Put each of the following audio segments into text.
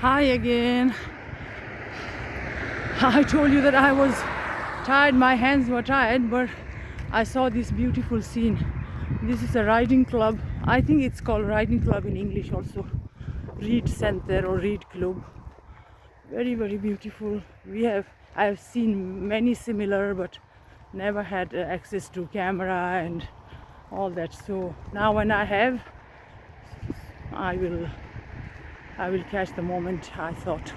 Hi again. I told you that I was tired, my hands were tired, but I saw this beautiful scene. This is a riding club. I think it's called riding club in English also. Reed Center or Reed Club. Very, very beautiful. I have seen many similar, but never had access to camera and all that. So now when I have, I will catch the moment, I thought.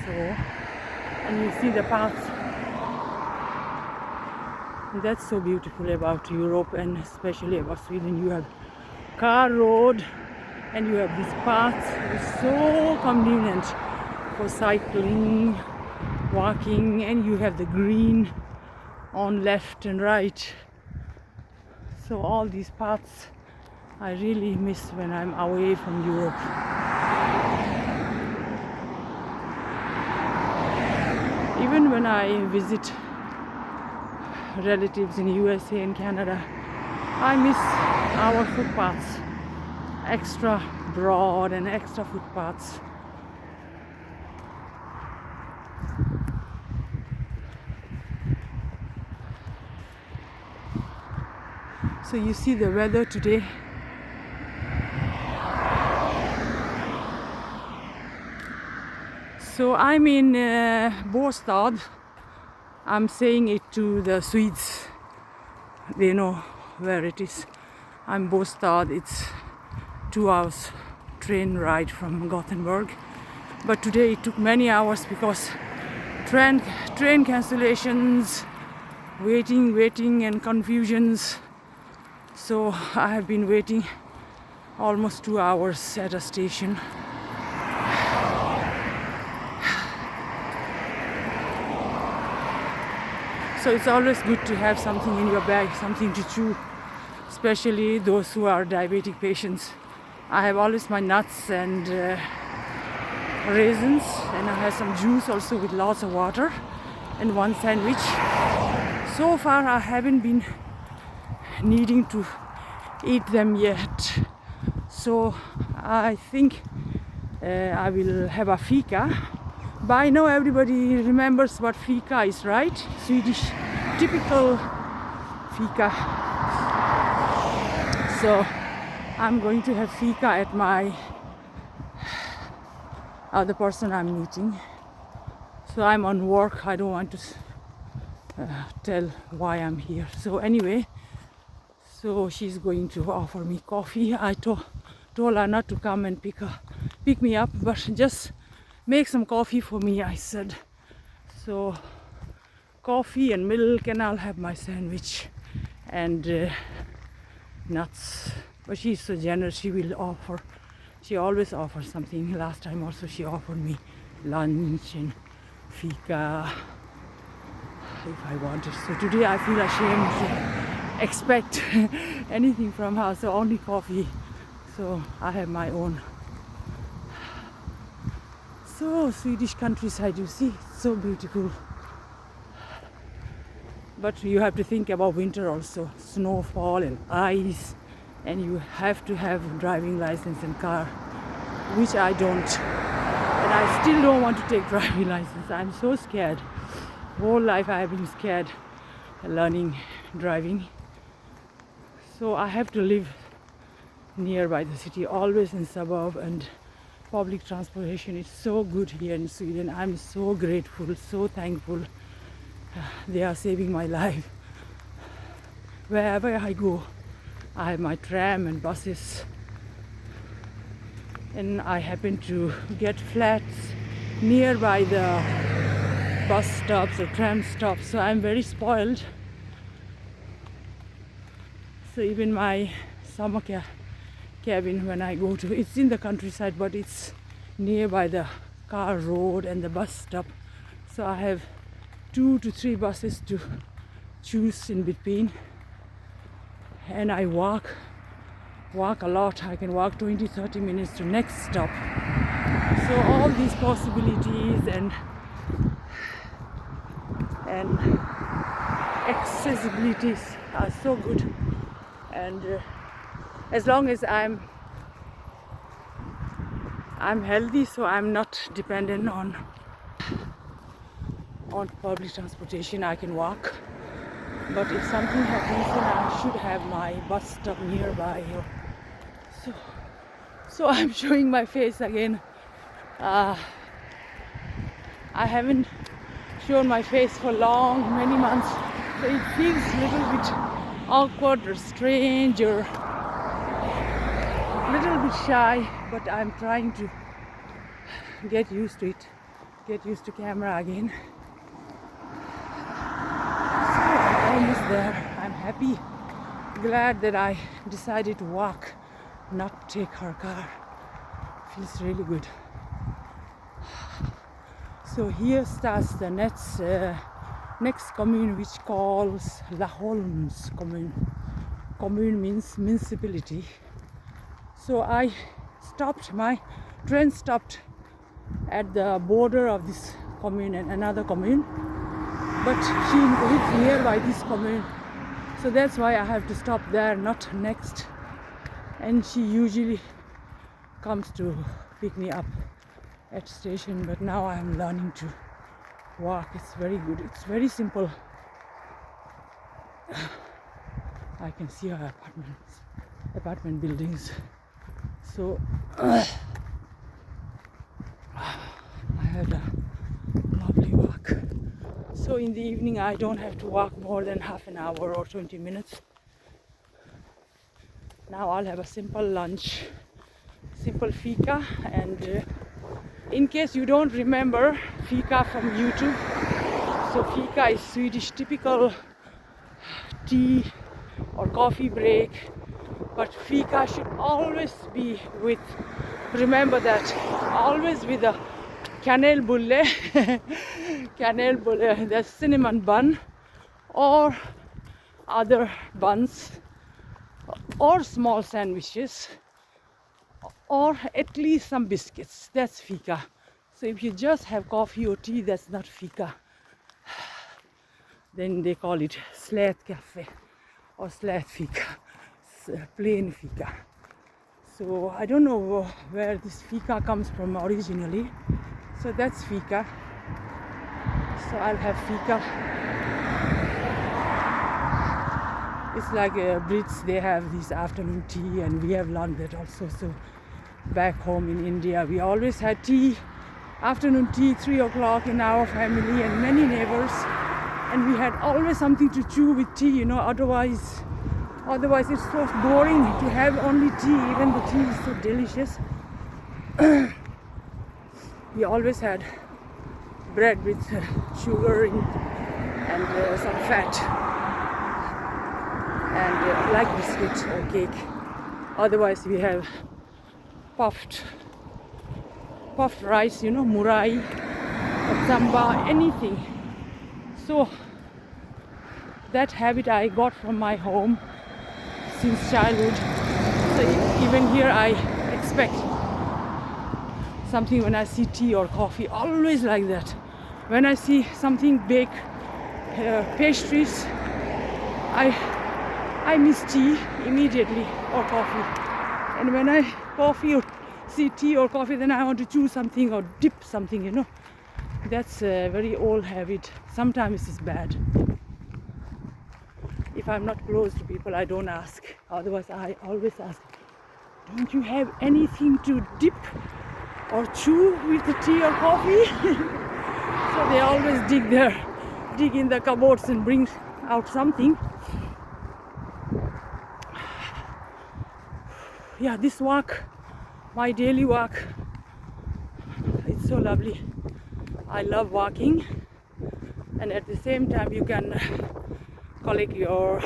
So, and you see the paths. That's so beautiful about Europe and especially about Sweden. You have car road and you have these paths. It's so convenient for cycling, walking, and you have the green on left and right. So all these paths I really miss when I'm away from Europe. Even when I visit relatives in USA and Canada, I miss our footpaths, extra broad and extra footpaths. So you see the weather today. So I'm in Båstad. I'm saying it to the Swedes. They know where it is. I'm Båstad. It's 2 hours train ride from Gothenburg. But today it took many hours because train cancellations, waiting and confusions. So I have been waiting almost 2 hours at a station. So it's always good to have something in your bag, something to chew, especially those who are diabetic patients. I have always my nuts and raisins, and I have some juice also with lots of water and one sandwich. So far I haven't been needing to eat them yet. So I think I will have a fika. By now everybody remembers what fika is, right? Swedish typical fika. So I'm going to have fika at my other person I'm meeting. So I'm on work. I don't want to tell why I'm here. So anyway, so she's going to offer me coffee. I told her not to come and pick me up, but just make some coffee for me, I said. So coffee and milk, and I'll have my sandwich and nuts. But she's so generous, she will offer. She always offers something. Last time also she offered me lunch and fika if I wanted. So today I feel ashamed to expect anything from her, so only coffee. So I have my own. So Swedish countryside, you see, it's so beautiful. But you have to think about winter also, snowfall and ice, and you have to have driving license and car, which I don't. And I still don't want to take driving license. I'm so scared. Whole life I have been scared learning driving. So I have to live nearby the city, always in suburb, and public transportation is so good here in Sweden. I'm so grateful, so thankful. They are saving my life. Wherever I go, I have my tram and buses. And I happen to get flats nearby the bus stops or tram stops. So I'm very spoiled. So even my summer cabin when I go to, it's in the countryside, but it's nearby the car road and the bus stop. So I have 2 to 3 buses to choose in between. And I walk a lot. I can walk 20-30 minutes to next stop. So all these possibilities and accessibilities are so good. And as long as I'm I'm healthy, so I'm not dependent on public transportation. I can walk. But if something happens, then I should have my bus stop nearby. So I'm showing my face again. I haven't shown my face for many months. So it feels a little bit awkward or strange or a little bit shy. But I'm trying to get used to it, get used to camera again. Almost there. I'm happy, glad that I decided to walk, not take her car. Feels really good. So here starts the next commune, which calls La Holmes commune. Commune means municipality. So my train stopped at the border of this commune and another commune. But she lives nearby this commune, so that's why I have to stop there, not next. And she usually comes to pick me up at station, but now I am learning to walk. It's very good. It's very simple. I can see her apartment buildings. So I had a lovely walk. So in the evening I don't have to walk more than half an hour or 20 minutes. Now I'll have a simple lunch, simple fika, and in case you don't remember fika from YouTube, so fika is Swedish typical tea or coffee break, but fika should always be with, remember that, always with a kanelbulle, the cinnamon bun, or other buns, or small sandwiches, or at least some biscuits. That's fika. So if you just have coffee or tea, that's not fika. Then they call it slät cafe or slät fika, plain fika. So I don't know where this fika comes from originally. So that's fika. So I'll have fika. It's like Brits, they have this afternoon tea, and we have learned that also. So back home in India, we always had tea, afternoon tea, 3 o'clock in our family and many neighbors. And we had always something to chew with tea, otherwise it's so boring to have only tea, even the tea is so delicious. We always had bread with sugar and some fat, and like biscuit or cake. Otherwise we have puffed rice, murai, samba, anything. So that habit I got from my home since childhood. So even here I expect something when I see tea or coffee, always like that. When I see something baked, pastries, I miss tea immediately, or coffee. And when I see tea or coffee, then I want to chew something or dip something, That's a very old habit. Sometimes it's bad. If I'm not close to people, I don't ask. Otherwise, I always ask, don't you have anything to dip or chew with the tea or coffee? So they always dig in the cupboards and bring out something. Yeah, this walk, my daily walk, it's so lovely. I love walking, and at the same time you can collect your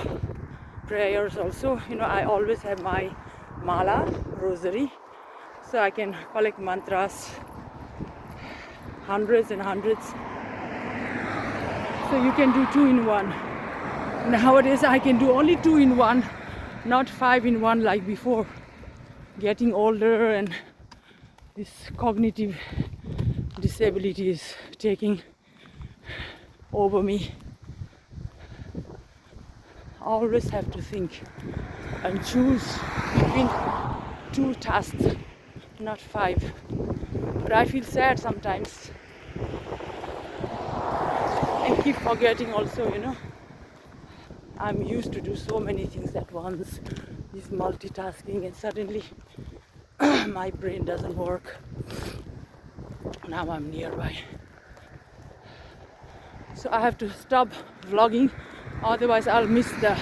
prayers also. I always have my mala, rosary, so I can collect mantras, hundreds and hundreds. So you can do 2 in 1. Nowadays I can do only 2 in 1, not 5 in 1 like before. Getting older and this cognitive disability is taking over me. I always have to think and choose between 2 tasks, not 5. But I feel sad sometimes and keep forgetting also, I'm used to do so many things at once, this multitasking, and suddenly my brain doesn't work. Now I'm nearby. So I have to stop vlogging, otherwise I'll miss the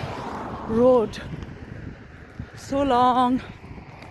road. So long.